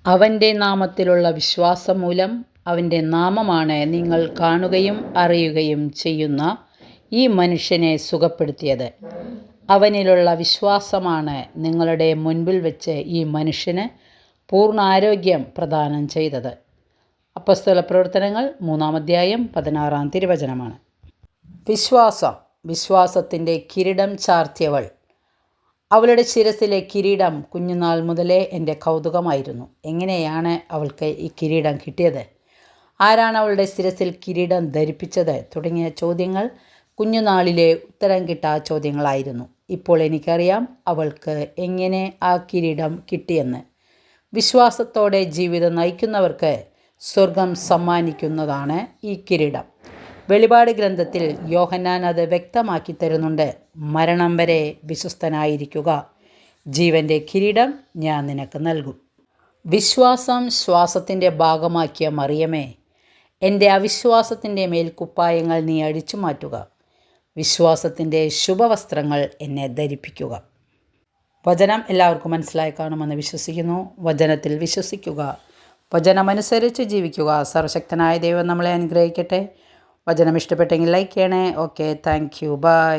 അവൻ്റെ നാമത്തിലുള്ള വിശ്വാസം മൂലം അവൻ്റെ നാമമാണ് നിങ്ങൾ കാണുകയും അറിയുകയും ചെയ്യുന്ന ഈ മനുഷ്യനെ സുഖപ്പെടുത്തിയത്. അവനിലുള്ള വിശ്വാസമാണ് നിങ്ങളുടെ മുൻപിൽ വെച്ച് ഈ മനുഷ്യന് പൂർണ്ണ ആരോഗ്യം പ്രദാനം ചെയ്തത്. അപ്പോസ്തല പ്രവർത്തനങ്ങൾ 3-ാം അധ്യായം 16-ാം തിരുവചനമാണ്. വിശ്വാസത്തിൻ്റെ കിരീടം ചാർത്തിയവൾ. അവളുടെ ശിരസിലെ കിരീടം കുഞ്ഞുനാൾ മുതലേ എൻ്റെ കൗതുകമായിരുന്നു. എങ്ങനെയാണ് അവൾക്ക് ഈ കിരീടം കിട്ടിയത്? ആരാണ് അവളുടെ ശിരസിൽ കിരീടം ധരിപ്പിച്ചത്? തുടങ്ങിയ ചോദ്യങ്ങൾ കുഞ്ഞുനാളിലെ ഉത്തരം കിട്ടാ ചോദ്യങ്ങളായിരുന്നു. ഇപ്പോൾ എനിക്കറിയാം അവൾക്ക് എങ്ങനെ ആ കിരീടം കിട്ടിയെന്ന്. വിശ്വാസത്തോടെ ജീവിതം നയിക്കുന്നവർക്ക് സ്വർഗം സമ്മാനിക്കുന്നതാണ് ഈ കിരീടം. വെളിപാട് ഗ്രന്ഥത്തിൽ യോഹന്നാൻ അത് വ്യക്തമാക്കി തരുന്നുണ്ട്. മരണം വരെ വിശ്വസ്തനായിരിക്കുക, ജീവൻ്റെ കിരീടം ഞാൻ നിനക്ക് നൽകും. വിശ്വാസം ശ്വാസത്തിൻ്റെ ഭാഗമാക്കിയ മറിയമേ, എൻ്റെ അവിശ്വാസത്തിൻ്റെ മേൽ കുപ്പായങ്ങൾ നീ അഴിച്ചു മാറ്റുക. വിശ്വാസത്തിൻ്റെ ശുഭവസ്ത്രങ്ങൾ എന്നെ ധരിപ്പിക്കുക. വചനം എല്ലാവർക്കും മനസ്സിലായി കാണുമെന്ന് വിശ്വസിക്കുന്നു. വചനത്തിൽ വിശ്വസിക്കുക, വചനമനുസരിച്ച് ജീവിക്കുക. സർവശക്തനായ ദൈവം നമ്മളെ അനുഗ്രഹിക്കട്ടെ. വചനം ഇഷ്ടപ്പെട്ടെങ്കിൽ ലൈക്ക് ചെയ്യണേ. Okay, thank you, by.